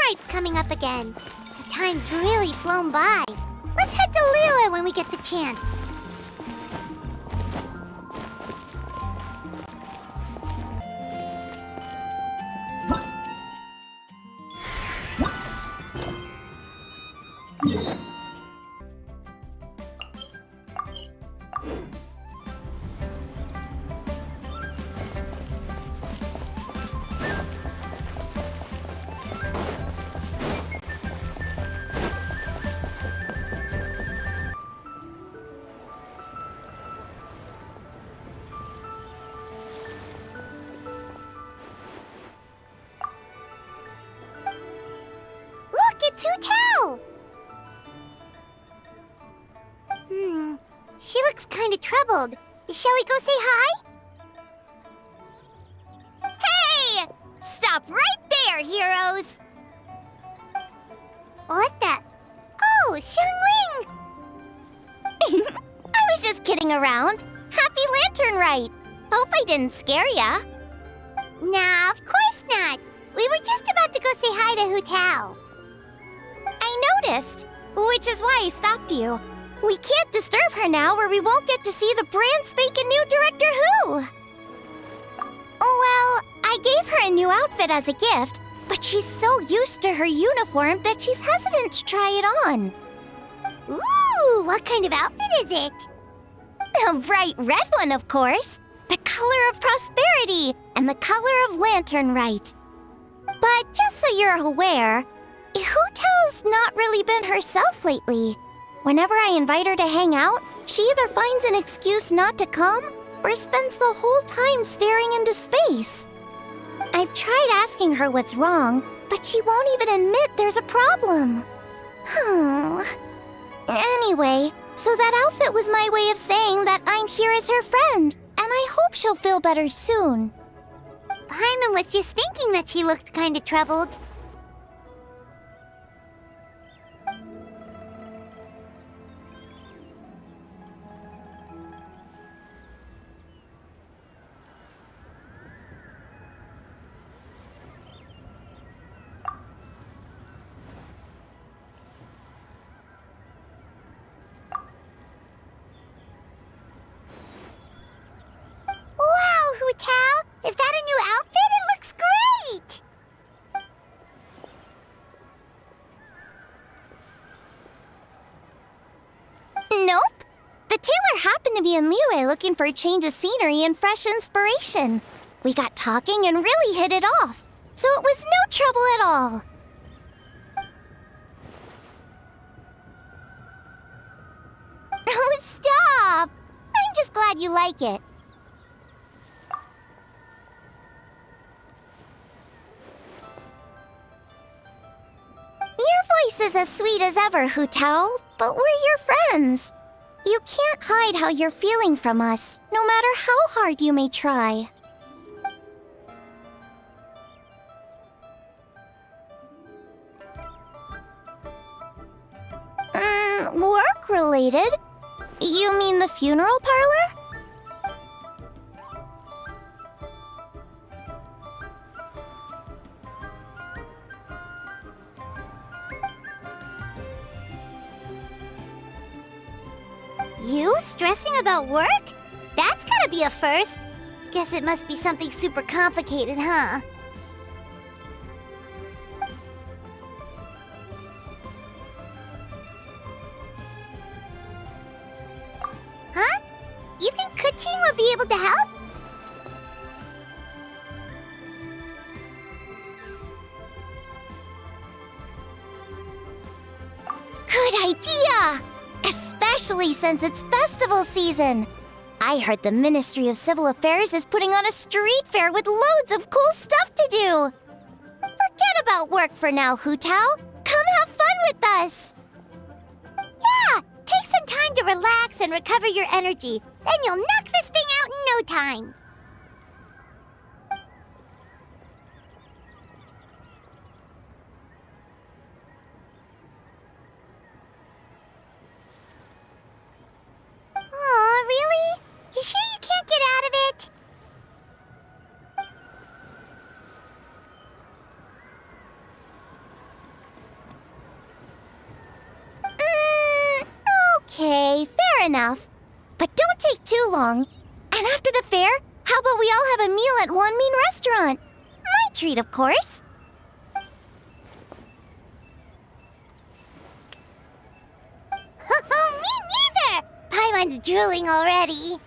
Rite's coming up again. The time's really flown by. Let's head to Liyue when we get the chance. It's Hu Tao! She looks kind of troubled. Shall we go say hi? Hey! Stop right there, heroes! What the? Oh, Xiangling! I was just kidding around. Happy Lantern Rite! Hope I didn't scare ya. Nah, of course not. We were just about to go say hi to Hu Tao. I noticed, which is why I stopped you. We can't disturb her now or we won't get to see the brand spanking new Director Who. Well, I gave her a new outfit as a gift, but she's so used to her uniform that she's hesitant to try it on. Ooh, what kind of outfit is it? A bright red one, of course. The color of prosperity and the color of Lantern Rite. But just so you're aware, Hu Tao's not really been herself lately. Whenever I invite her to hang out, she either finds an excuse not to come or spends the whole time staring into space. I've tried asking her what's wrong, but she won't even admit there's a problem. Anyway, so that outfit was my way of saying that I'm here as her friend, and I hope she'll feel better soon. Paimon was just thinking that she looked kind of troubled. Is that a new outfit? It looks great! Nope. The tailor happened to be in Liyue looking for a change of scenery and fresh inspiration. We got talking and really hit it off, so it was no trouble at all. Oh, stop! I'm just glad you like it. Your voice is as sweet as ever, Hu Tao, but we're your friends. You can't hide how you're feeling from us, no matter how hard you may try. Work-related? You mean the funeral parlor? You stressing about work? That's gotta be a first. Guess it must be something super complicated, huh? Huh? You think Keqing would be able to help? Good idea! Especially since it's festival season. I heard the Ministry of Civil Affairs is putting on a street fair with loads of cool stuff to do. Forget about work for now, Hu Tao. Come have fun with us. Yeah, take some time to relax and recover your energy. Then you'll knock this thing out in no time. Aw, really? You sure you can't get out of it? enough. But don't take too long. And after the fair, how about we all have a meal at Wanmin Restaurant? My treat, of course. Me neither! Paimon's drooling already.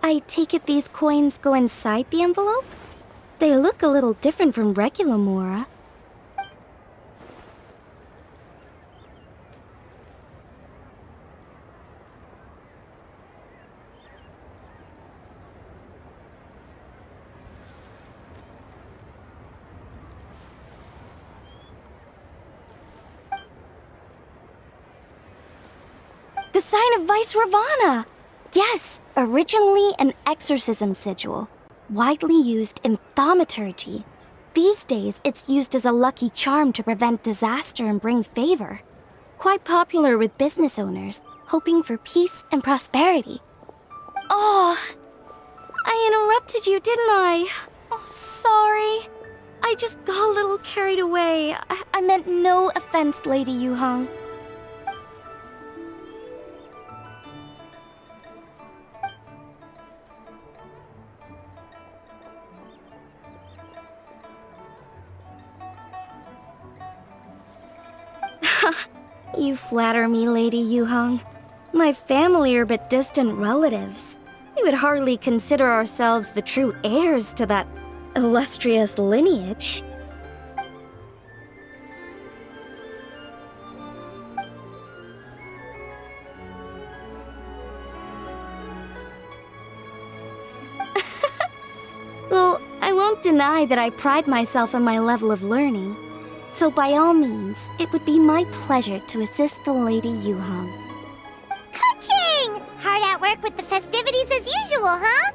I take it these coins go inside the envelope? They look a little different from regular Mora. The sign of Vice Ravana! Yes, originally an exorcism sigil, widely used in thaumaturgy. These days, it's used as a lucky charm to prevent disaster and bring favor. Quite popular with business owners, hoping for peace and prosperity. Oh, I interrupted you, didn't I? Oh, sorry. I just got a little carried away. I meant no offense, Lady Yuhang. You flatter me, Lady Yuhang. My family are but distant relatives. We would hardly consider ourselves the true heirs to that illustrious lineage. Well, I won't deny that I pride myself on my level of learning. So by all means, it would be my pleasure to assist the Lady Yuhang. Keqing! Hard at work with the festivities as usual, huh?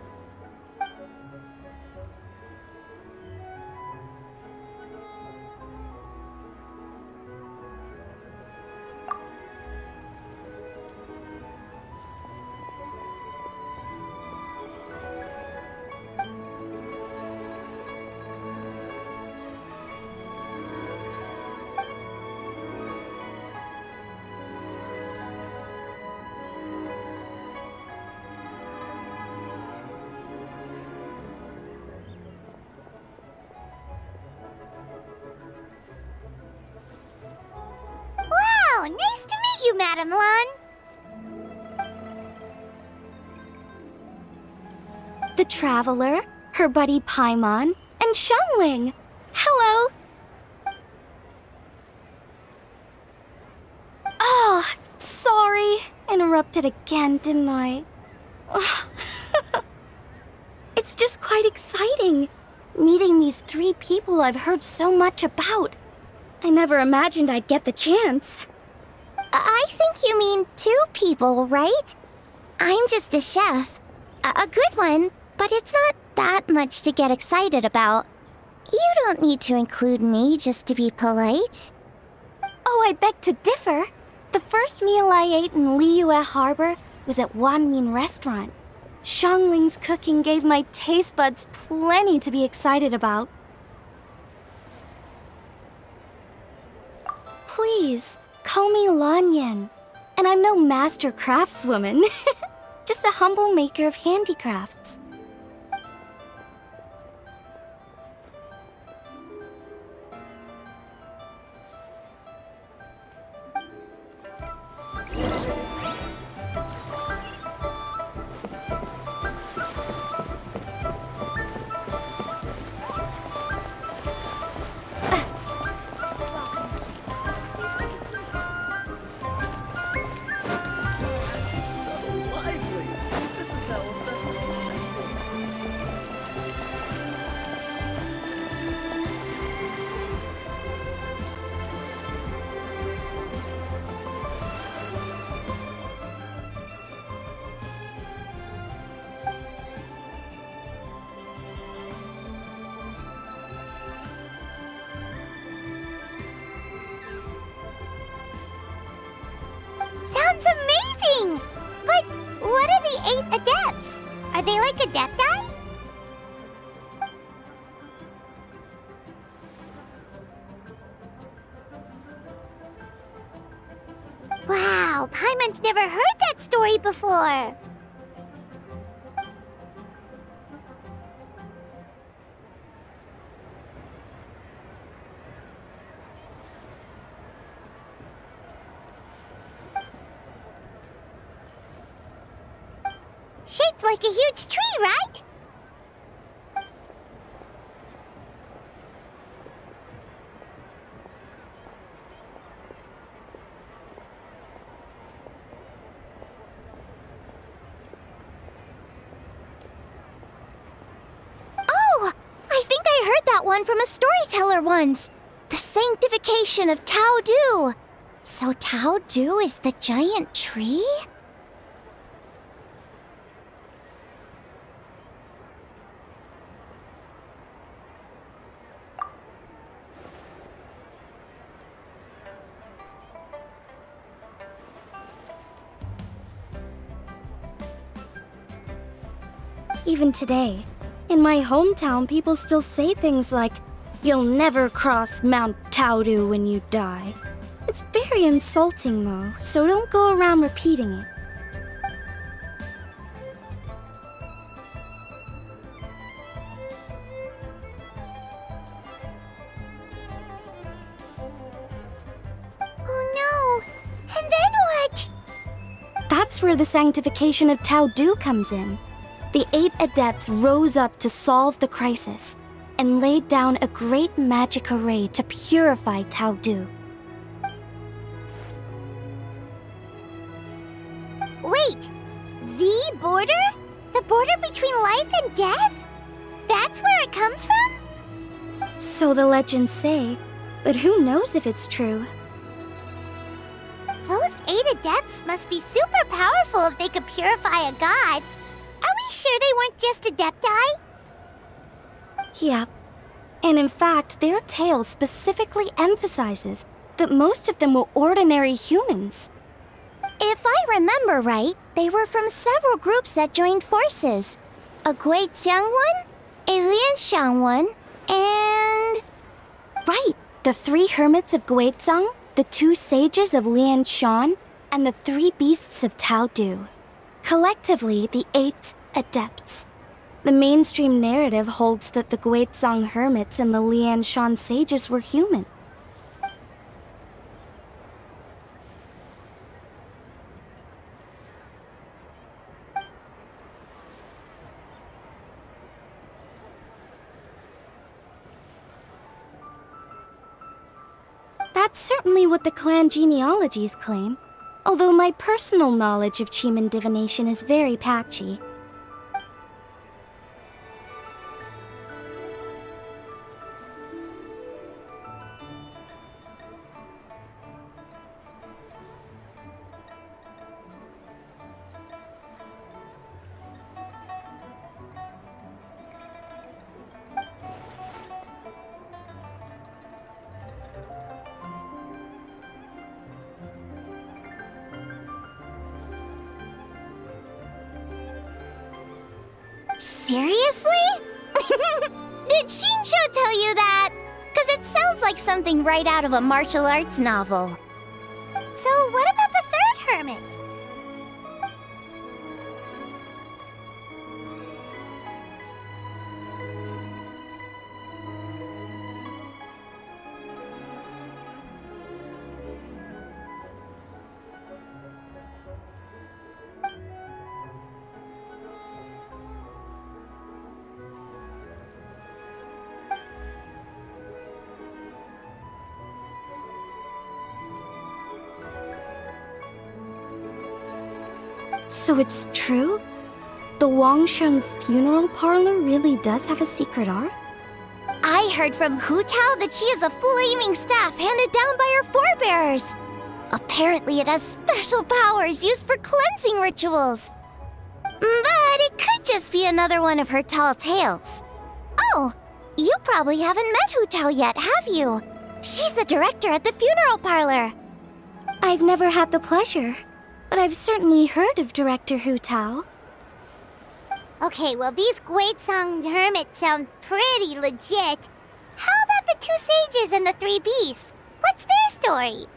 Wow, nice to meet you, Madam Lan. The Traveler, her buddy Paimon, and Xiangling. Hello! Oh, sorry. Interrupted again, didn't I? It's just quite exciting. Meeting these 3 people I've heard so much about. I never imagined I'd get the chance. I think you mean 2 people, right? I'm just a chef. A good one, but it's not that much to get excited about. You don't need to include me just to be polite. Oh, I beg to differ. The first meal I ate in Liyue Harbor was at Wanmin Restaurant. Xiangling's cooking gave my taste buds plenty to be excited about. please, call me Lan Yan. And I'm no master craftswoman. Just a humble maker of handicrafts. Sounds amazing! But what are the 8 adepts? Are they like adepti? Wow, Paimon's never heard that story before. Shaped like a huge tree, right? Oh! I think I heard that one from a storyteller once. The sanctification of Tao Du. So Tao Du is the giant tree? Even today, in my hometown, people still say things like, "You'll never cross Mount Taodu when you die." It's very insulting, though, so don't go around repeating it. Oh no! And then what? That's where the sanctification of Tao Du comes in. The 8 adepts rose up to solve the crisis and laid down a great magic array to purify Tao Du. Wait! The border? The border between life and death? That's where it comes from? So the legends say, but who knows if it's true? Those 8 adepts must be super powerful if they could purify a god. Are we sure they weren't just adepti? Yep. And in fact, their tale specifically emphasizes that most of them were ordinary humans. If I remember right, they were from several groups that joined forces. A Keqing one, a Lianshan one, and... Right! The 3 hermits of Guizhang, the 2 sages of Lianshan, and the 3 beasts of Tao Du. Collectively, the 8 adepts. The mainstream narrative holds that the Guizhang hermits and the Lianshan sages were human. That's certainly what the clan genealogies claim, although my personal knowledge of Qi divination is very patchy. Seriously? Did Shinsho tell you that? Because it sounds like something right out of a martial arts novel. So, what about the third hermit? So it's true? The Wangsheng funeral parlor really does have a secret art? I heard from Hu Tao that she has a flaming staff handed down by her forebears. Apparently it has special powers used for cleansing rituals. But it could just be another one of her tall tales. Oh, you probably haven't met Hu Tao yet, have you? She's the director at the funeral parlor. I've never had the pleasure, but I've certainly heard of Director Hu Tao. Okay, well, these Guizhong hermits sound pretty legit. How about the two sages and the three beasts? What's their story?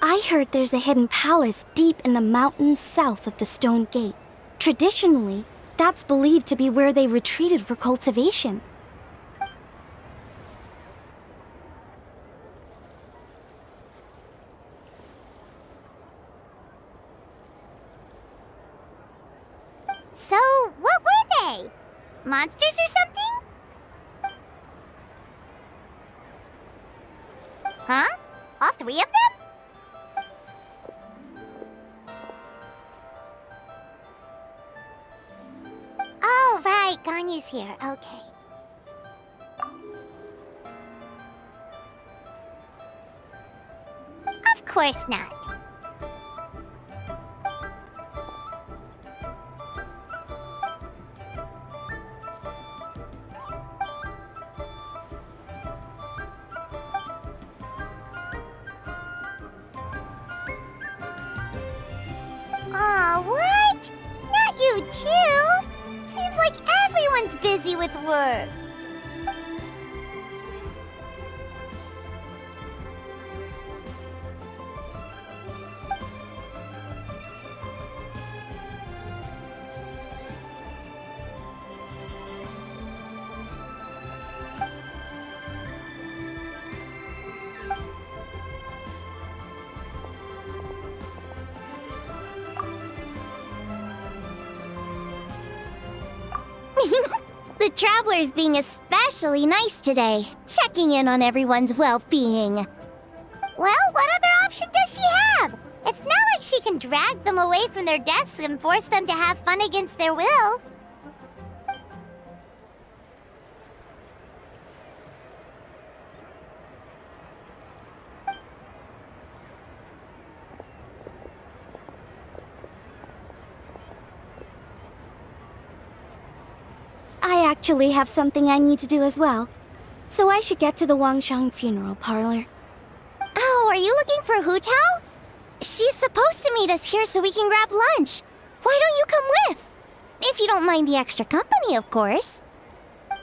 I heard there's a hidden palace deep in the mountains south of the Stone Gate. Traditionally, that's believed to be where they retreated for cultivation. So, what were they? Monsters or something? Huh? All three of them? Oh, right, Ganyu's here. Okay. Of course not. Aw, what? Not you too? Seems like everyone's busy with work. The traveler's being especially nice today, checking in on everyone's well-being. Well, what other option does she have? It's not like she can drag them away from their desks and force them to have fun against their will. I actually have something I need to do as well, so I should get to the Wangsheng funeral parlor. Oh, are you looking for Hu Tao? She's supposed to meet us here so we can grab lunch. Why don't you come with? If you don't mind the extra company, of course.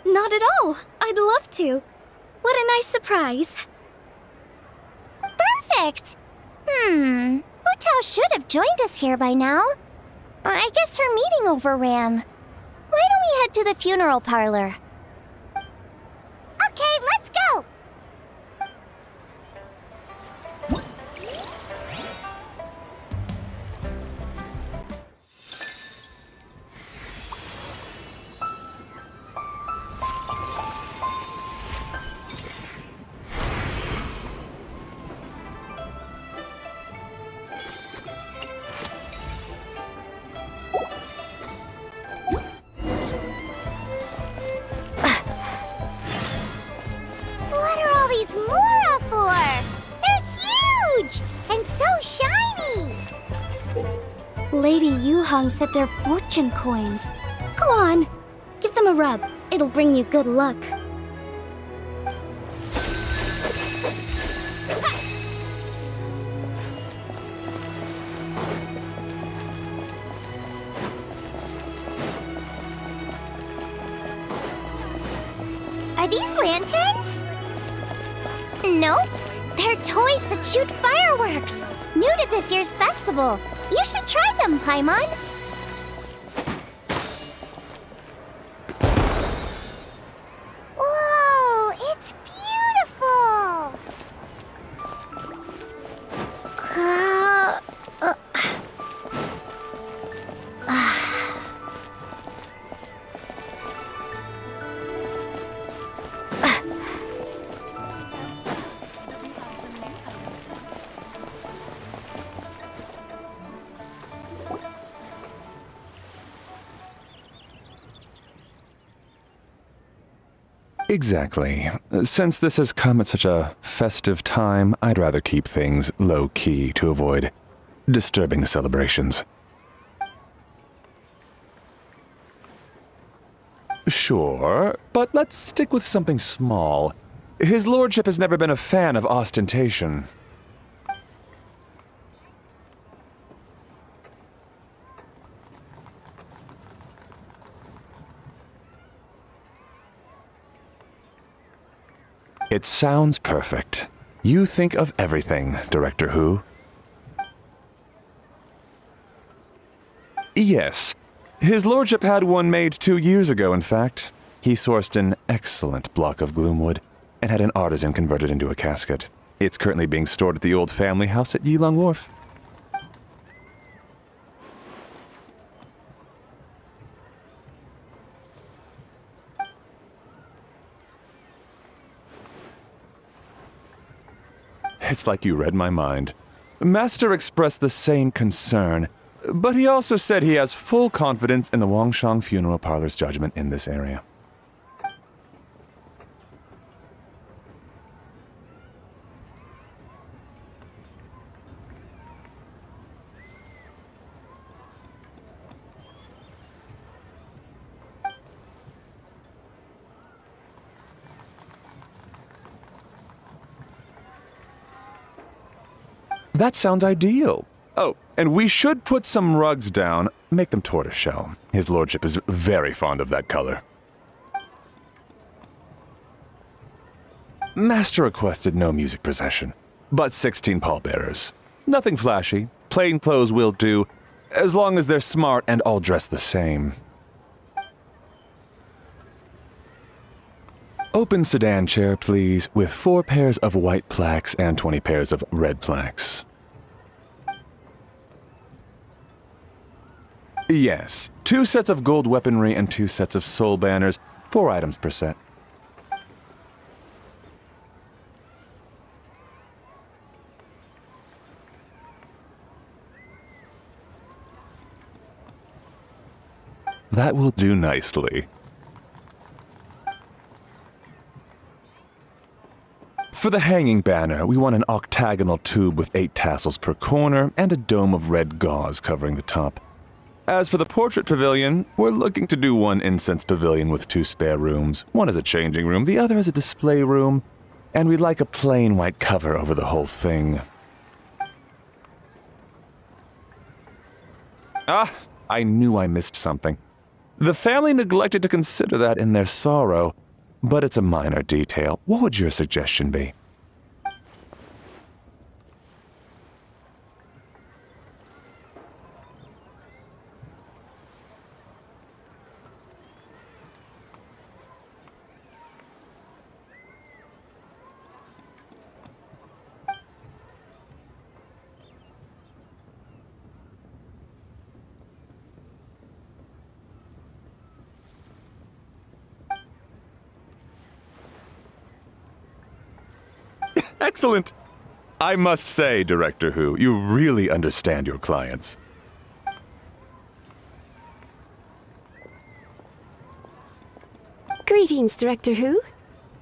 Not at all. I'd love to. What a nice surprise. Perfect! Hu Tao should have joined us here by now. I guess her meeting overran. Why don't we head to the funeral parlor? Okay, let's go! What are all these Mora for? They're huge! And so shiny! Lady Yuhang said they're fortune coins. Go on, give them a rub. It'll bring you good luck. Are these lanterns? Nope. They're toys that shoot fireworks. New to this year's festival. You should try them, Paimon. Whoa, it's beautiful. Exactly. Since this has come at such a festive time, I'd rather keep things low-key to avoid disturbing the celebrations. Sure, but let's stick with something small. His lordship has never been a fan of ostentation. It sounds perfect. You think of everything, Director Who. Yes. His lordship had one made 2 years ago, in fact. He sourced an excellent block of gloomwood and had an artisan convert it into a casket. It's currently being stored at the old family house at Yilong Wharf. It's like you read my mind. Master expressed the same concern, but he also said he has full confidence in the Wangshang Funeral Parlor's judgment in this area. That sounds ideal. Oh, and we should put some rugs down. Make them tortoiseshell. His lordship is very fond of that color. Master requested no music procession, but 16 pallbearers. Nothing flashy. Plain clothes will do, as long as they're smart and all dressed the same. Open sedan chair, please, with 4 pairs of white plaques and 20 pairs of red plaques. Yes, 2 sets of gold weaponry and 2 sets of soul banners, 4 items per set. That will do nicely. For the hanging banner, we want an octagonal tube with 8 tassels per corner and a dome of red gauze covering the top. As for the portrait pavilion, we're looking to do one incense pavilion with 2 spare rooms. One is a changing room, the other is a display room, and we'd like a plain white cover over the whole thing. Ah, I knew I missed something. The family neglected to consider that in their sorrow, but it's a minor detail. What would your suggestion be? Excellent! I must say, Director Who, you really understand your clients. Greetings, Director Who.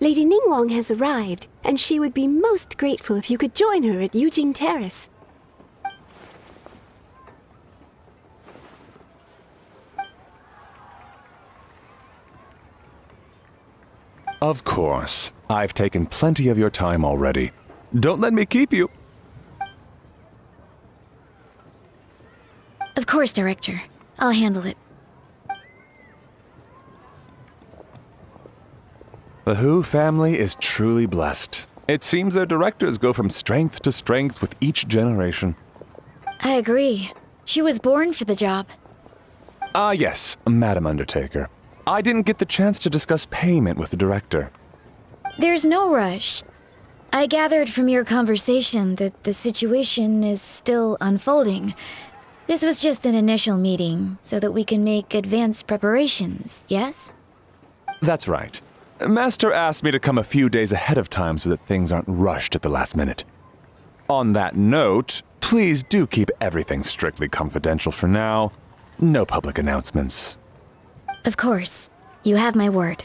Lady Ningguang has arrived, and she would be most grateful if you could join her at Yujing Terrace. Of course. I've taken plenty of your time already. Don't let me keep you. Of course, Director. I'll handle it. The Hu family is truly blessed. It seems their directors go from strength to strength with each generation. I agree. She was born for the job. Ah, yes, Madam Undertaker. I didn't get the chance to discuss payment with the director. There's no rush. I gathered from your conversation that the situation is still unfolding. This was just an initial meeting, so that we can make advanced preparations, yes? That's right. Master asked me to come a few days ahead of time so that things aren't rushed at the last minute. On that note, please do keep everything strictly confidential for now. No public announcements. Of course. You have my word.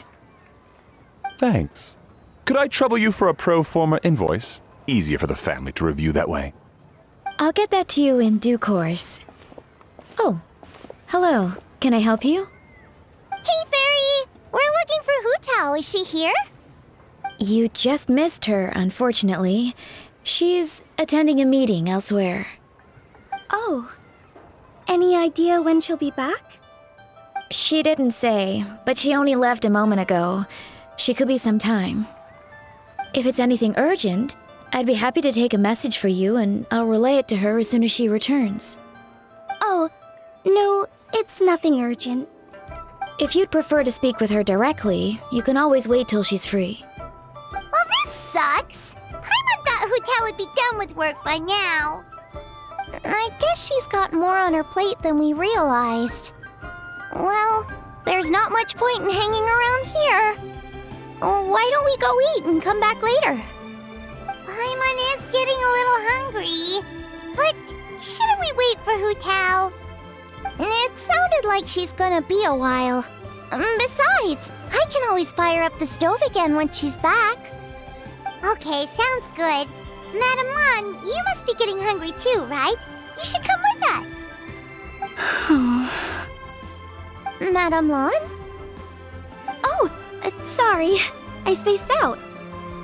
Thanks. Could I trouble you for a pro forma invoice? Easier for the family to review that way. I'll get that to you in due course. Oh, hello. Can I help you? Hey, Fairy! We're looking for Hu Tao. Is she here? You just missed her, unfortunately. She's attending a meeting elsewhere. Oh. Any idea when she'll be back? She didn't say, but she only left a moment ago. She could be some time. If it's anything urgent, I'd be happy to take a message for you and I'll relay it to her as soon as she returns. Oh, no, it's nothing urgent. If you'd prefer to speak with her directly, you can always wait till she's free. Well, this sucks. Paimon thought Hu Tao would be done with work by now. I guess she's got more on her plate than we realized. Well, there's not much point in hanging around here. Why don't we go eat and come back later? Paimon is getting a little hungry. But shouldn't we wait for Hu Tao? It sounded like she's gonna be a while. Besides, I can always fire up the stove again when she's back. Okay, sounds good. Madam Lan, you must be getting hungry too, right? You should come with us. Madam Lan? Oh, sorry. I spaced out.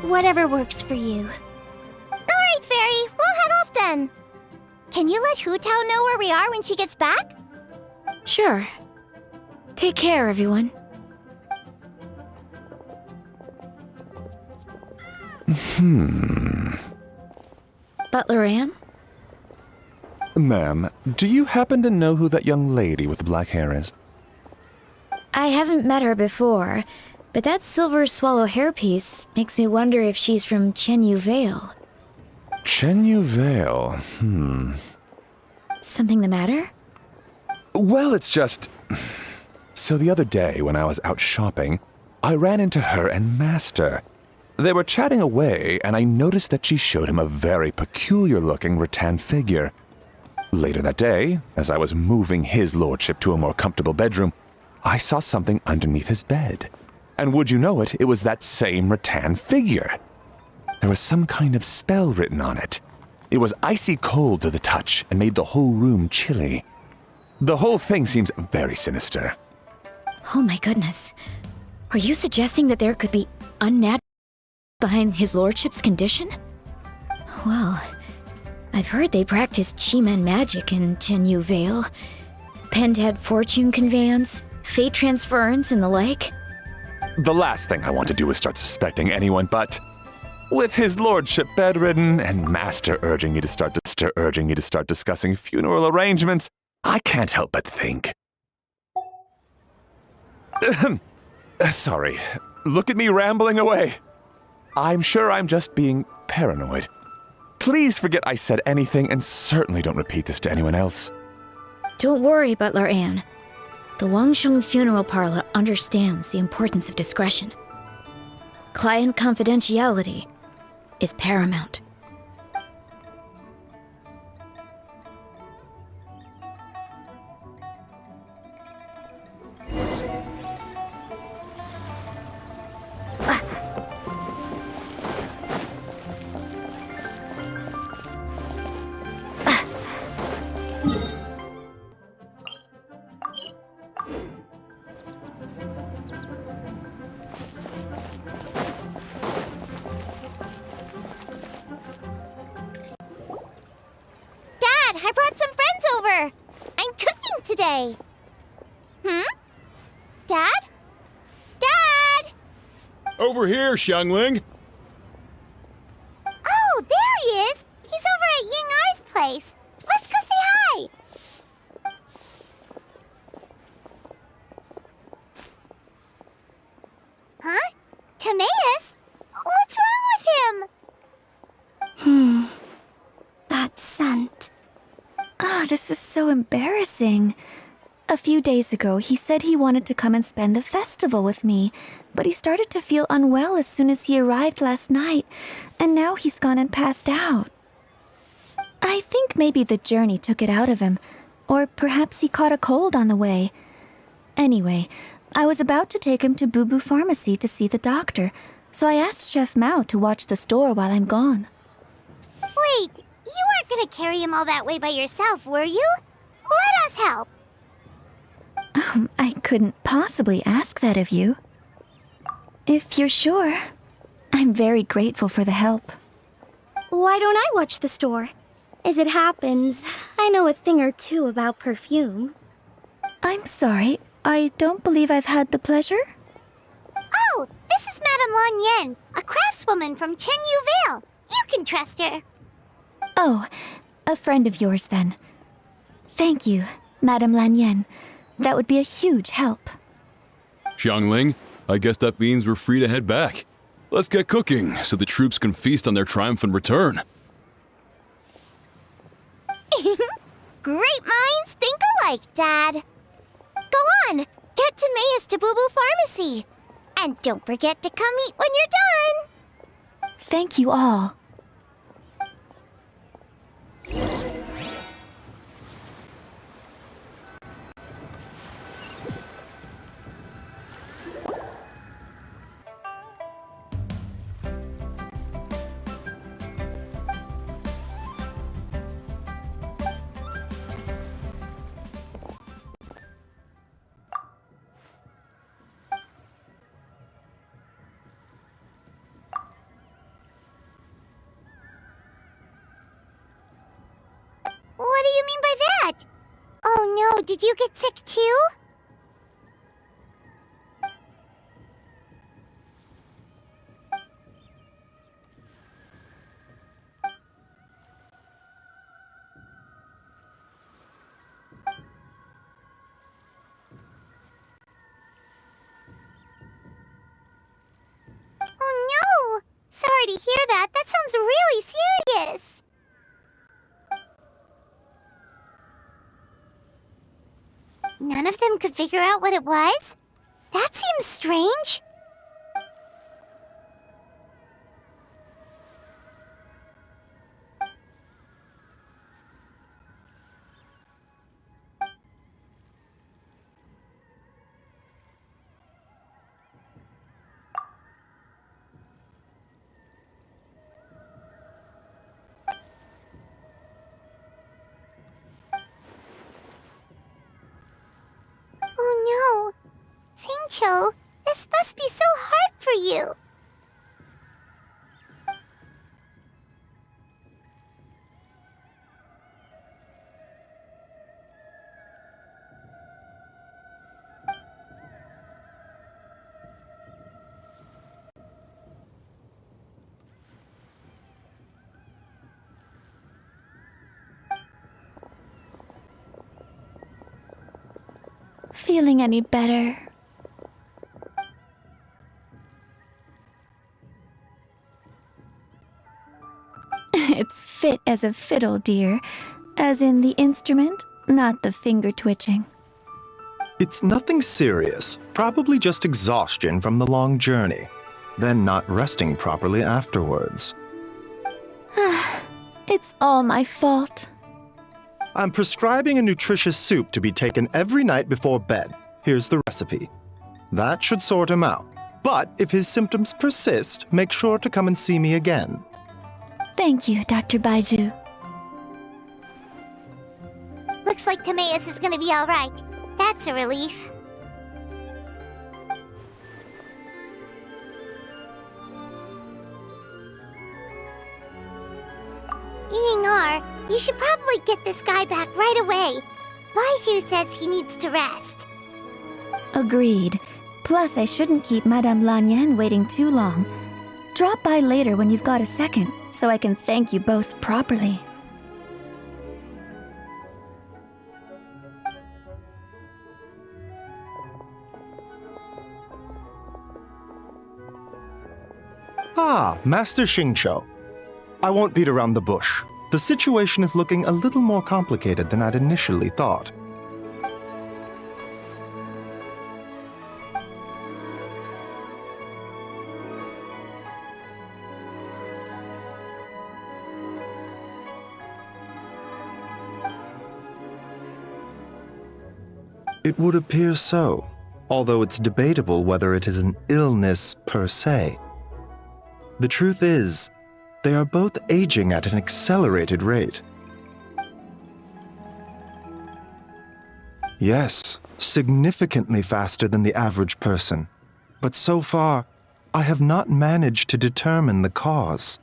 Whatever works for you. Alright, Fairy, we'll head off then. Can you let Hu Tao know where we are when she gets back? Sure. Take care, everyone. Butler Anne? Ma'am, do you happen to know who that young lady with the black hair is? I haven't met her before, but that silver swallow hairpiece makes me wonder if she's from Chenyu Vale. Chenyu Vale, Something the matter? Well, it's just... So the other day, when I was out shopping, I ran into her and Master. They were chatting away, and I noticed that she showed him a very peculiar-looking rattan figure. Later that day, as I was moving his lordship to a more comfortable bedroom, I saw something underneath his bed. And would you know it, it was that same rattan figure. There was some kind of spell written on it. It was icy cold to the touch and made the whole room chilly. The whole thing seems very sinister. Oh my goodness. Are you suggesting that there could be unnatural behind his lordship's condition? Well, I've heard they practice Chi-Man magic in Chenyu Vale. Pentad fortune conveyance, fate transference, and the like. The last thing I want to do is start suspecting anyone, but... With his lordship bedridden and Master urging me to start discussing funeral arrangements, I can't help but think. Sorry. Look at me rambling away. I'm sure I'm just being paranoid. Please forget I said anything and certainly don't repeat this to anyone else. Don't worry, Butler Anne. The Wangsheng Funeral Parlor understands the importance of discretion. Client confidentiality is paramount. I brought some friends over. I'm cooking today. Dad? Dad? Over here, Xiangling! Oh, there he is! He's over at Ying-Ar's place. Let's go say hi! Huh? Timaeus? What's wrong with him? That scent. Oh, this is so embarrassing. A few days ago, he said he wanted to come and spend the festival with me, but he started to feel unwell as soon as he arrived last night, and now he's gone and passed out. I think maybe the journey took it out of him, or perhaps he caught a cold on the way. Anyway, I was about to take him to Boo Boo Pharmacy to see the doctor, so I asked Chef Mao to watch the store while I'm gone. Wait, you weren't gonna carry him all that way by yourself, were you? Let us help! I couldn't possibly ask that of you. If you're sure, I'm very grateful for the help. Why don't I watch the store? As it happens, I know a thing or two about perfume. I'm sorry, I don't believe I've had the pleasure. Oh, this is Madame Lan Yan, a craftswoman from Chenyu Vale. You can trust her. Oh, a friend of yours then. Thank you, Madame Lan Yan. That would be a huge help. Xiangling, I guess that means we're free to head back. Let's get cooking so the troops can feast on their triumphant return. Great minds think alike, Dad. Go on, get Timaeus to Boo Boo Pharmacy. And don't forget to come eat when you're done. Thank you all. What do you mean by that? Oh no, did you get sick too? Oh no! Sorry to hear that. That sounds really serious. None of them could figure out what it was? That seems strange. Oh no. Xingqiu, this must be so hard for you. Feeling any better? It's fit as a fiddle, dear. As in the instrument, not the finger twitching. It's nothing serious, probably just exhaustion from the long journey, then not resting properly afterwards. It's all my fault. I'm prescribing a nutritious soup to be taken every night before bed. Here's the recipe. That should sort him out. But if his symptoms persist, make sure to come and see me again. Thank you, Dr. Baizhu. Looks like Timaeus is gonna be alright. That's a relief. Ying-Ar, you should probably get this guy back right away. Baizhu says he needs to rest. Agreed. Plus, I shouldn't keep Madame Lan Yan waiting too long. Drop by later when you've got a second, so I can thank you both properly. Ah, Master Xingqiu. I won't beat around the bush. The situation is looking a little more complicated than I'd initially thought. It would appear so, although it's debatable whether it is an illness per se. The truth is, they are both aging at an accelerated rate. Yes, significantly faster than the average person. But so far, I have not managed to determine the cause.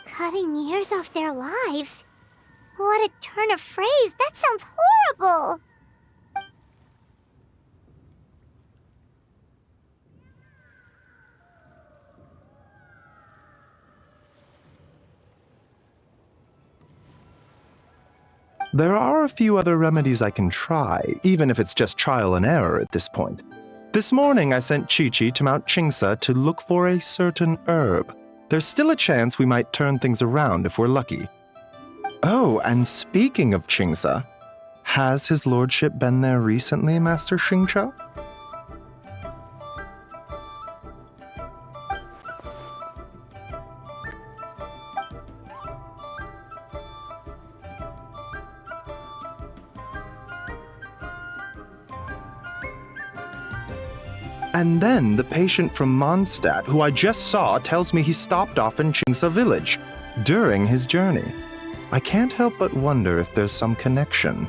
Cutting years off their lives? What a turn of phrase! That sounds horrible! There are a few other remedies I can try, even if it's just trial and error at this point. This morning I sent Chi-Chi to Mount Qingsa to look for a certain herb. There's still a chance we might turn things around if we're lucky. Oh, and speaking of Qingsa, has his lordship been there recently, Master Xingqiu? And then the patient from Mondstadt, who I just saw, tells me he stopped off in Qingsa village during his journey. I can't help but wonder if there's some connection.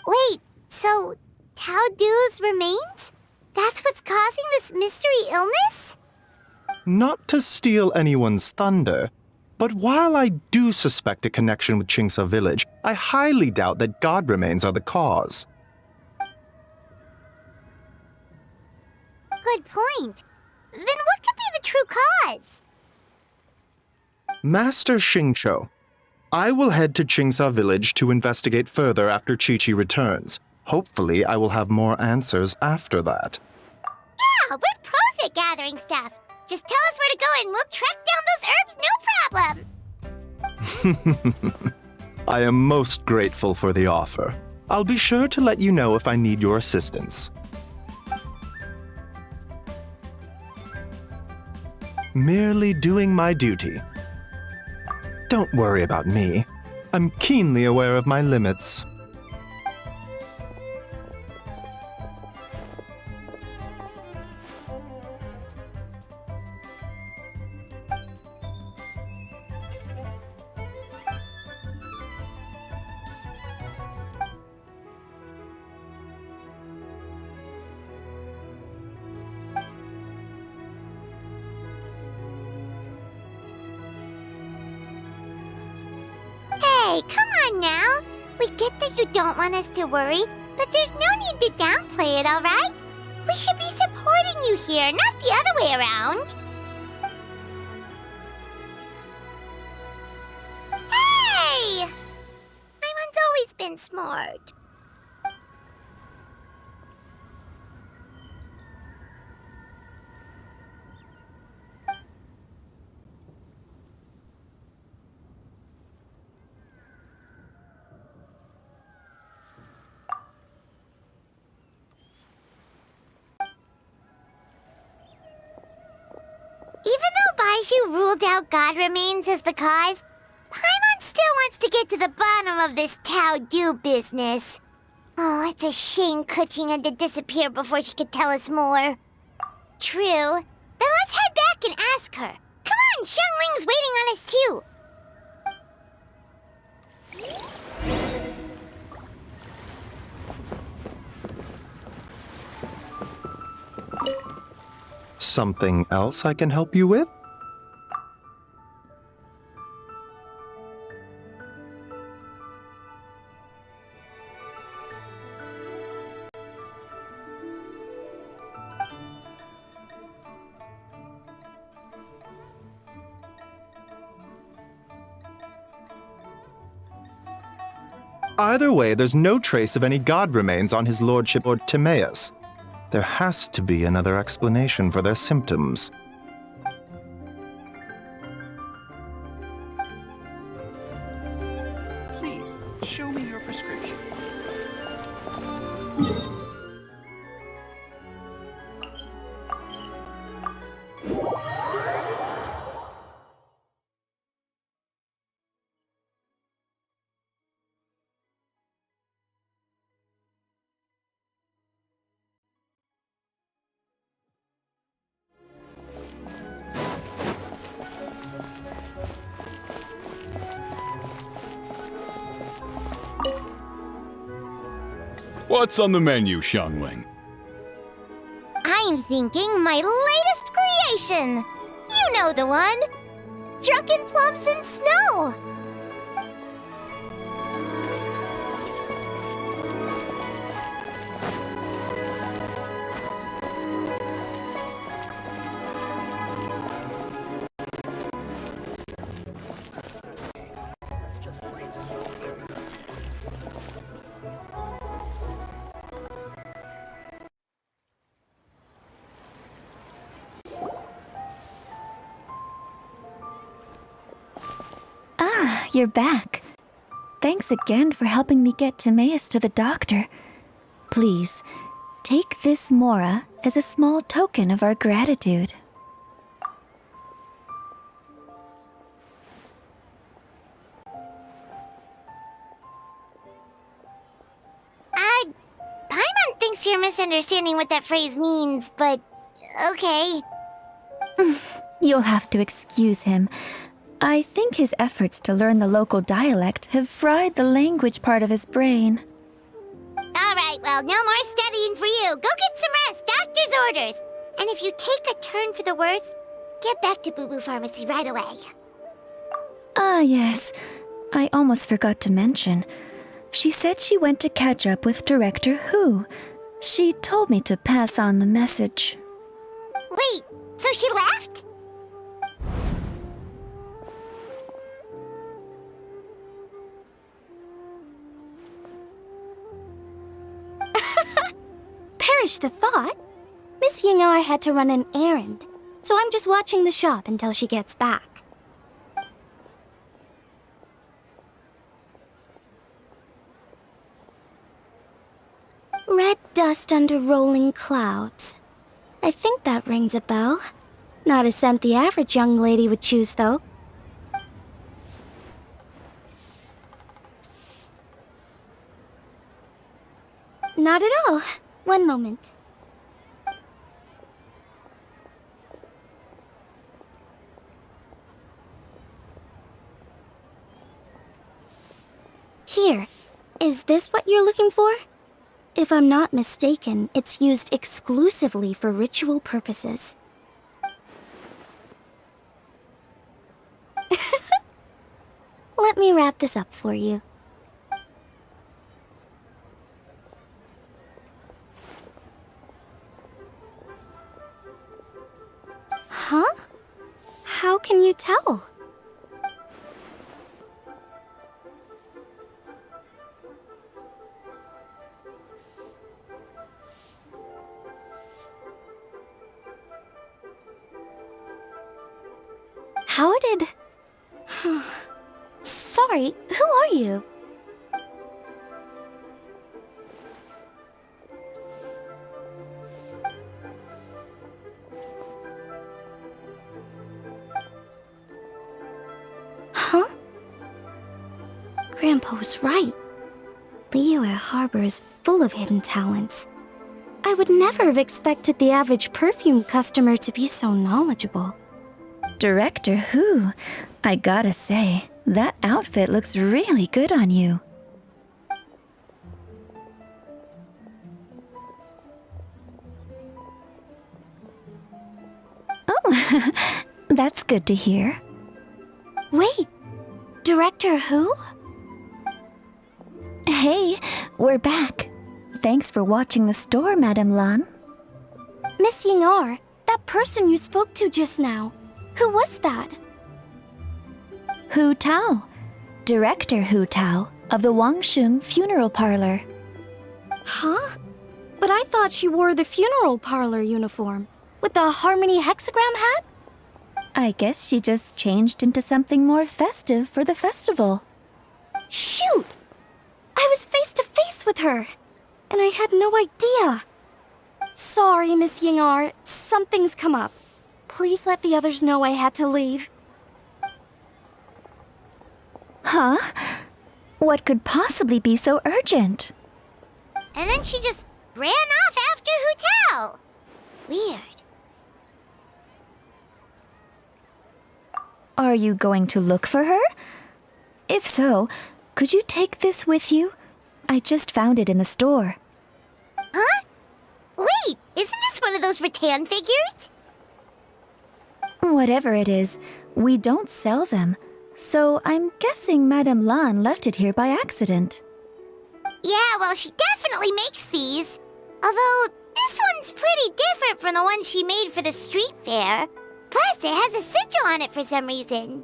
Wait, so Tao Du's remains? That's what's causing this mystery illness? Not to steal anyone's thunder, but while I do suspect a connection with Qingsa village, I highly doubt that god remains are the cause. Good point. Then what could be the true cause? Master Xingqiu, I will head to Qingsa village to investigate further after Chi-Chi returns. Hopefully, I will have more answers after that. Yeah, we're pros at gathering stuff. Just tell us where to go and we'll track down those herbs, no problem. I am most grateful for the offer. I'll be sure to let you know if I need your assistance. Merely doing my duty. Don't worry about me. I'm keenly aware of my limits. Hey, come on now. We get that you don't want us to worry, but there's no need to downplay it, alright? We should be Ganyu here, not the other way around. Hey! Paimon's always been smart. Even though Baizhu ruled out God remains as the cause, Paimon still wants to get to the bottom of this Tao Du business. Oh, it's a shame Keqing had to disappear before she could tell us more. True. Then let's head back and ask her. Come on, Xiangling's waiting on us too. Something else I can help you with? Either way, there's no trace of any god remains on his lordship or Timaeus. There has to be another explanation for their symptoms. Please, show me your prescription. What's on the menu, Xiangling? I'm thinking my latest creation. You know the one. Drunken plums and snow. You're back. Thanks again for helping me get Timaeus to the doctor. Please, take this Mora as a small token of our gratitude. Paimon thinks you're misunderstanding what that phrase means, but okay. You'll have to excuse him. I think his efforts to learn the local dialect have fried the language part of his brain. Alright, well, no more studying for you. Go get some rest, doctor's orders. And if you take a turn for the worse, get back to Boo Boo Pharmacy right away. Ah, yes. I almost forgot to mention. She said she went to catch up with Director Hu. She told me to pass on the message. Wait, so she left? Perish the thought. Miss Ying'er had to run an errand, so I'm just watching the shop until she gets back. Red dust under rolling clouds. I think that rings a bell. Not a scent the average young lady would choose, though. Not at all. One moment. Here. Is this what you're looking for? If I'm not mistaken, it's used exclusively for ritual purposes. Let me wrap this up for you. Huh? How can you tell? How did... Sorry, who are you? Huh? Grandpa was right. Liyue Harbor is full of hidden talents. I would never have expected the average perfume customer to be so knowledgeable. Director Who? I gotta say, that outfit looks really good on you. Oh, that's good to hear. Wait, Director Who? Hey, we're back. Thanks for watching the store, Madame Lan. Miss Ying'er, that person you spoke to just now. Who was that? Hu Tao, Director Hu Tao of the Wangsheng Funeral Parlor. Huh? But I thought she wore the funeral parlor uniform, with the Harmony hexagram hat? I guess she just changed into something more festive for the festival. Shoot! I was face to face with her, and I had no idea. Sorry, Miss Ying'er, something's come up. Please let the others know I had to leave. Huh? What could possibly be so urgent? And then she just ran off after Hu Tao. Weird. Are you going to look for her? If so, could you take this with you? I just found it in the store. Huh? Wait, isn't this one of those rattan figures? Whatever it is, we don't sell them, so I'm guessing Madame Lan left it here by accident. Yeah, well, she definitely makes these. Although, this one's pretty different from the one she made for the street fair. Plus, it has a sigil on it for some reason.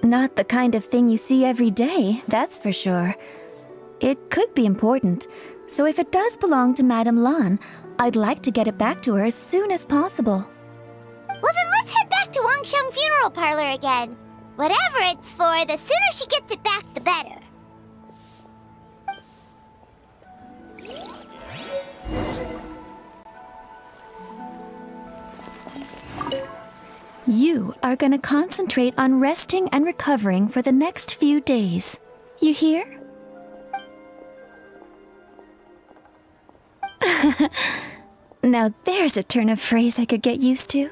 Not the kind of thing you see every day, that's for sure. It could be important, so if it does belong to Madame Lan, I'd like to get it back to her as soon as possible. Well, then let's head back to Wangsheng Funeral Parlor again. Whatever it's for, the sooner she gets it back, the better. You are going to concentrate on resting and recovering for the next few days. You hear? Now there's a turn of phrase I could get used to.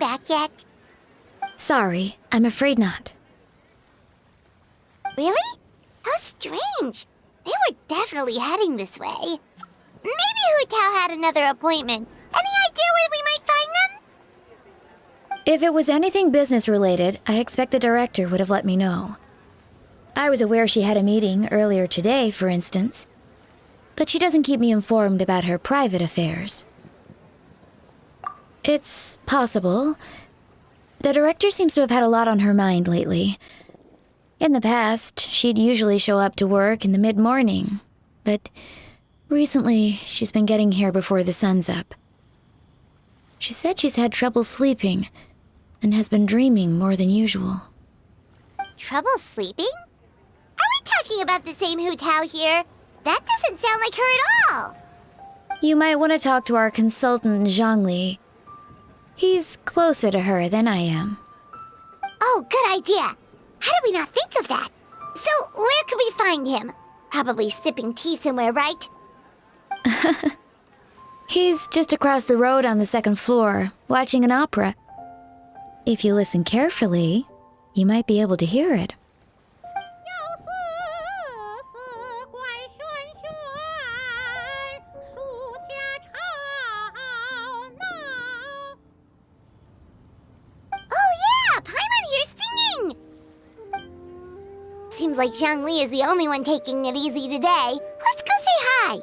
Back yet? Sorry, I'm afraid not. Really? How strange. They were definitely heading this way. Maybe Hu Tao had another appointment. Any idea where we might find them? If it was anything business related, I expect the director would have let me know. I was aware she had a meeting earlier today, for instance. But she doesn't keep me informed about her private affairs. It's possible. The director seems to have had a lot on her mind lately. In the past, she'd usually show up to work in the mid-morning, but recently she's been getting here before the sun's up. She said she's had trouble sleeping and has been dreaming more than usual. Trouble sleeping? Are we talking about the same Hu Tao here? That doesn't sound like her at all. You might want to talk to our consultant, Zhongli. He's closer to her than I am. Oh, good idea. How did we not think of that? So, where could we find him? Probably sipping tea somewhere, right? He's just across the road on the second floor, watching an opera. If you listen carefully, you might be able to hear it. Oh yeah! Paimon here singing! Seems like Xiangling is the only one taking it easy today. Let's go say hi!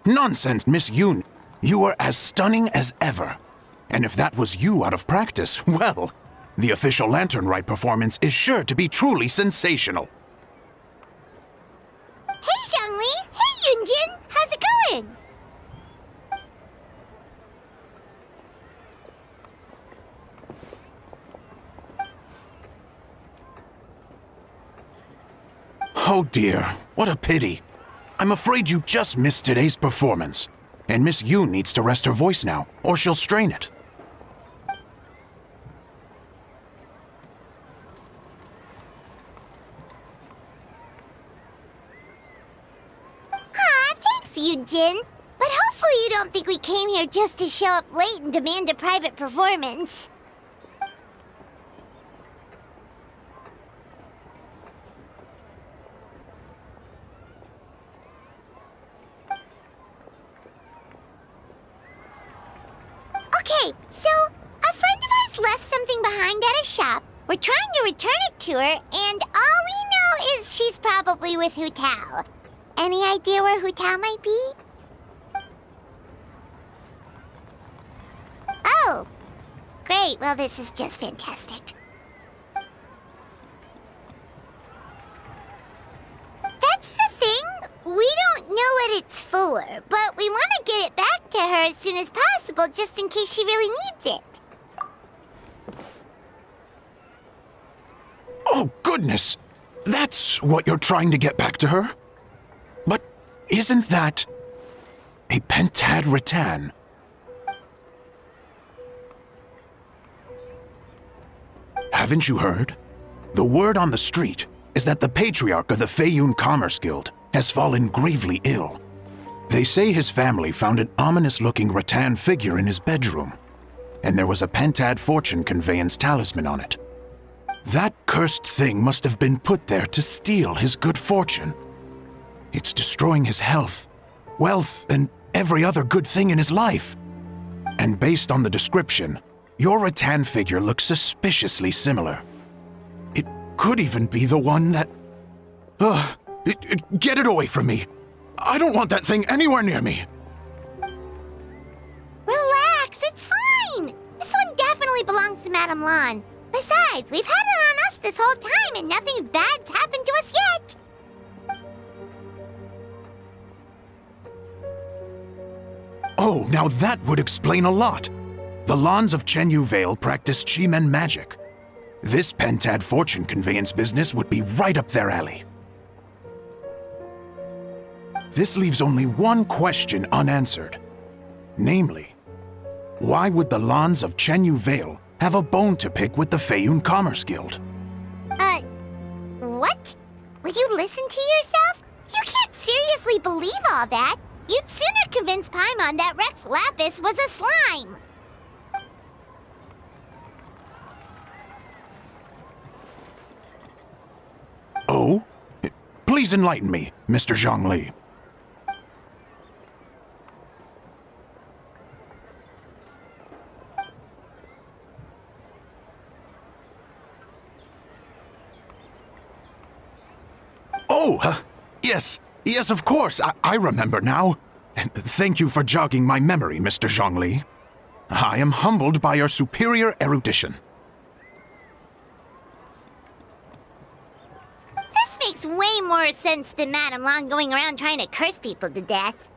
Nonsense, Miss Yoon. You are as stunning as ever. And if that was you out of practice, well, the official Lantern Rite performance is sure to be truly sensational. Hey, Xiangling! Hey, Yunjin! How's it going? Oh dear, what a pity. I'm afraid you just missed today's performance. And Miss Yoon needs to rest her voice now, or she'll strain it. Aw, thanks, Yunjin. But hopefully you don't think we came here just to show up late and demand a private performance. Okay, so a friend of ours left something behind at a shop. We're trying to return it to her, and all we know is she's probably with Hu Tao. Any idea where Hu Tao might be? Oh, great. Well, this is just fantastic. That's the thing. We don't know what it's for, but we want to get it back to her as soon as possible, just in case she really needs it. Oh, goodness! That's what you're trying to get back to her? But isn't that a pentad rattan? Haven't you heard? The word on the street is that the patriarch of the Feiyun Commerce Guild has fallen gravely ill. They say his family found an ominous-looking rattan figure in his bedroom, and there was a pentad fortune conveyance talisman on it. That cursed thing must have been put there to steal his good fortune. It's destroying his health, wealth, and every other good thing in his life. And based on the description, your rattan figure looks suspiciously similar. It could even be the one that... get it away from me! I don't want that thing anywhere near me! Relax, it's fine. This one definitely belongs to Madame Lan. Besides, we've had it on us this whole time and nothing bad's happened to us yet. Oh, now that would explain a lot. The Lans of Chenyu Vale practice Chi-Men magic. This pentad fortune conveyance business would be right up their alley. This leaves only one question unanswered. Namely, why would the Lans of Chenyu Vale have a bone to pick with the Feiyun Commerce Guild? What? Will you listen to yourself? You can't seriously believe all that, you'd sooner convince Paimon that Rex Lapis was a slime. Oh? Please enlighten me, Mr. Zhongli. Oh, yes, of course, I remember now. Thank you for jogging my memory, Mr. Zhongli. I am humbled by your superior erudition. This makes way more sense than Madame Lan going around trying to curse people to death.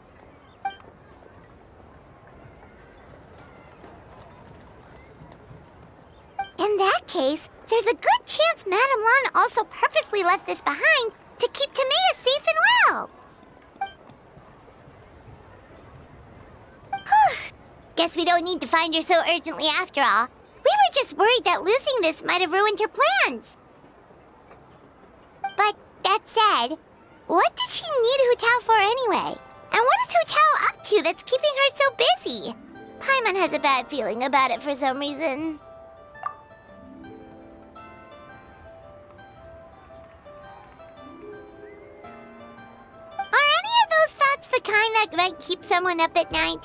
In that case, there's a good chance Madame Lan also purposely left this behind to keep Timea safe and well. Guess we don't need to find her so urgently after all. We were just worried that losing this might have ruined her plans. But that said, what did she need Hu Tao for anyway? And what is Hu Tao up to that's keeping her so busy? Paimon has a bad feeling about it for some reason. Are any of those thoughts the kind that might keep someone up at night?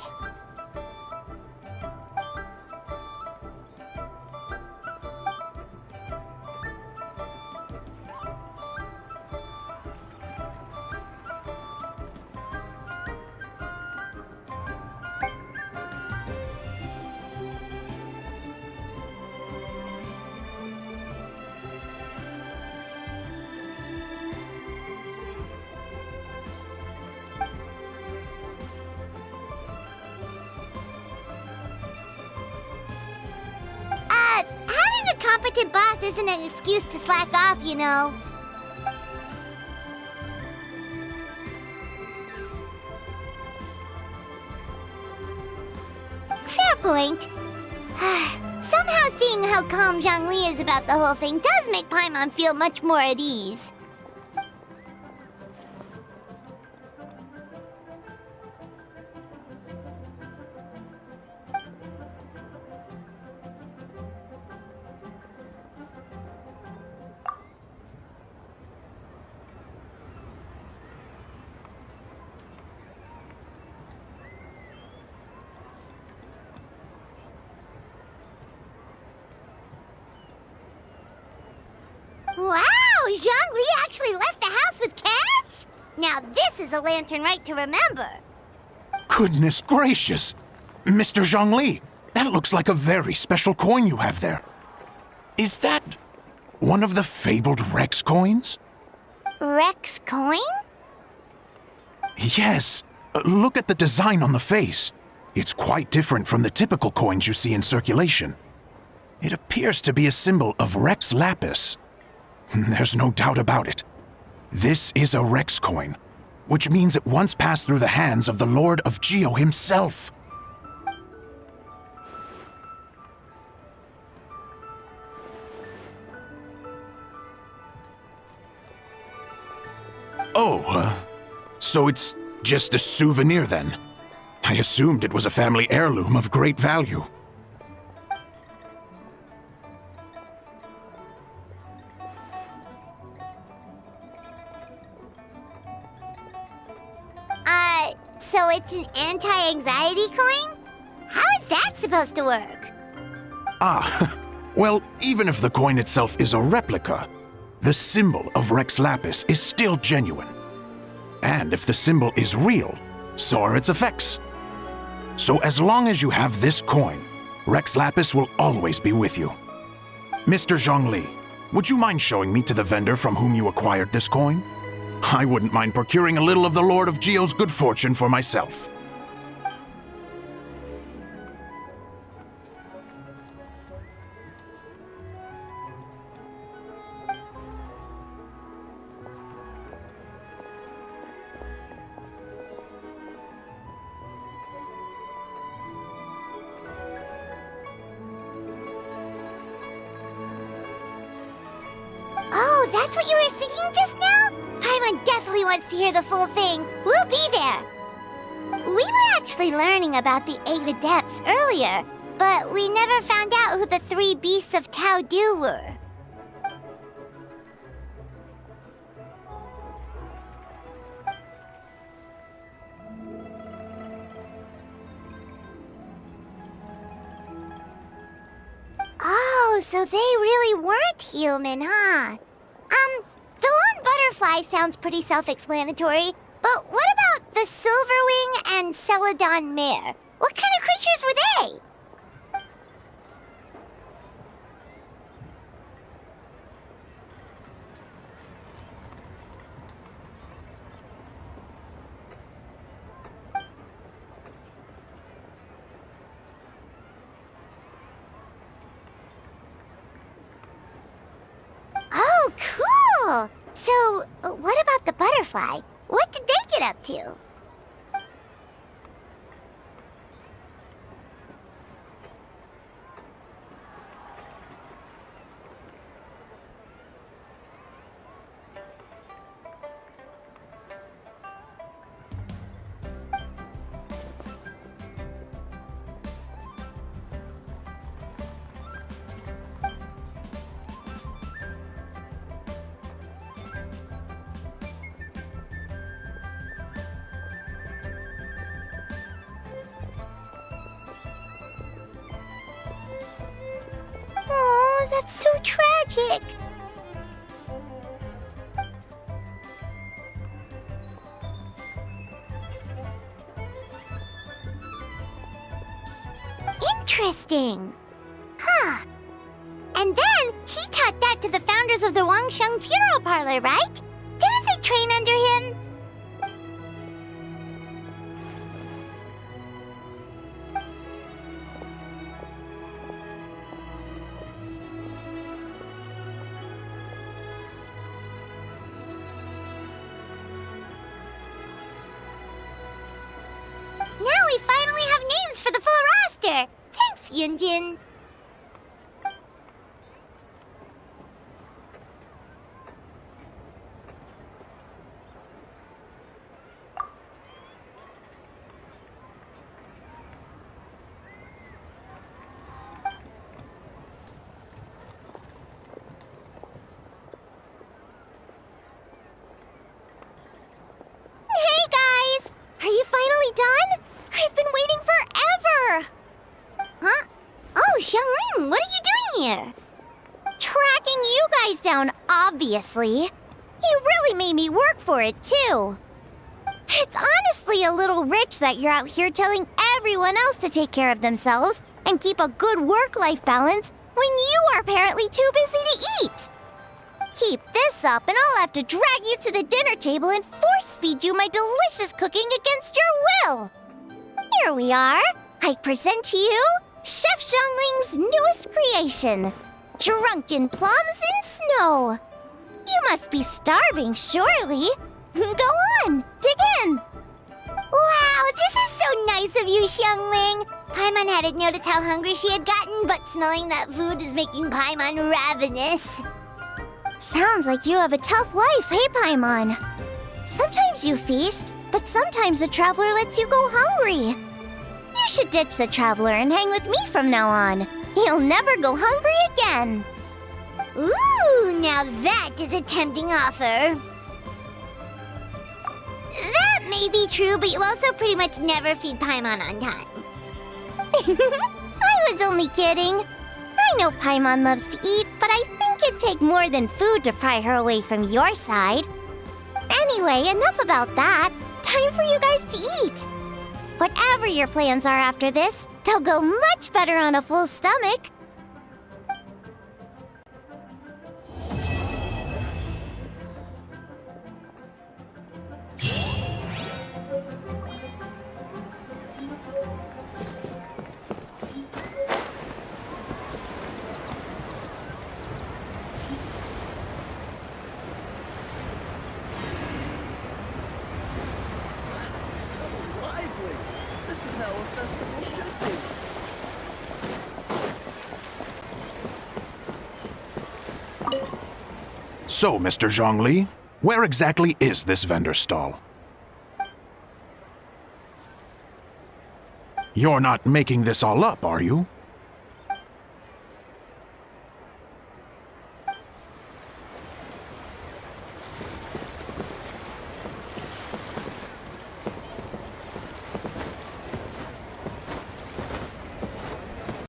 Having a competent boss isn't an excuse to slack off, you know. Fair point. Somehow seeing how calm Zhongli is about the whole thing does make Paimon feel much more at ease. Wow! Zhongli actually left the house with cash? Now this is a Lantern Rite to remember. Goodness gracious! Mr. Zhongli, that looks like a very special coin you have there. Is that one of the fabled Rex coins? Rex coin? Yes. Look at the design on the face. It's quite different from the typical coins you see in circulation. It appears to be a symbol of Rex Lapis. There's no doubt about it. This is a Rex coin, which means it once passed through the hands of the Lord of Geo himself. Oh, so it's just a souvenir then? I assumed it was a family heirloom of great value. So it's an anti-anxiety coin? How is that supposed to work? Ah, well, even if the coin itself is a replica, the symbol of Rex Lapis is still genuine. And if the symbol is real, so are its effects. So as long as you have this coin, Rex Lapis will always be with you. Mr. Zhongli, would you mind showing me to the vendor from whom you acquired this coin? I wouldn't mind procuring a little of the Lord of Geo's good fortune for myself. Oh, that's what you were singing just now? Paimon definitely really wants to hear the full thing, we'll be there. We were actually learning about the 8 Adepts earlier, but we never found out who the 3 Beasts of Tao Du were. Oh, so they really weren't human, huh? The lone butterfly sounds pretty self-explanatory, but what about the Silverwing and Celadon mare? What kind of creatures were they? Oh, cool! So, what about the butterfly? What did they get up to? Oh, that's so tragic. Interesting. Huh. And then he taught that to the founders of the Wangsheng Funeral Parlor, right? Didn't they train under him? Now we finally have names for the full roster! Thanks, Yunjin! Hey guys! Are you finally done? I've been waiting forever! Huh? Oh, Xiangling, what are you doing here? Tracking you guys down, obviously. You really made me work for it, too. It's honestly a little rich that you're out here telling everyone else to take care of themselves and keep a good work-life balance when you are apparently too busy to eat. Keep this up and I'll have to drag you to the dinner table and force-feed you my delicious cooking against your will. Here we are. I present to you Chef Xiangling's newest creation, Drunken Plums in Snow. You must be starving, surely. Go on, dig in. Wow, this is so nice of you, Xiangling. Paimon hadn't noticed how hungry she had gotten, but smelling that food is making Paimon ravenous. Sounds like you have a tough life, hey, Paimon? Sometimes you feast, but sometimes the traveler lets you go hungry. You should ditch the traveler and hang with me from now on. You'll never go hungry again. Ooh, now that is a tempting offer. That may be true, but you also pretty much never feed Paimon on time. I was only kidding. I know Paimon loves to eat, but I think it'd take more than food to pry her away from your side. Anyway, enough about that. Time for you guys to eat. Whatever your plans are after this, they'll go much better on a full stomach. This is how a festival should be. So, Mr. Zhongli, Where exactly is this vendor stall? You're not making this all up, are you?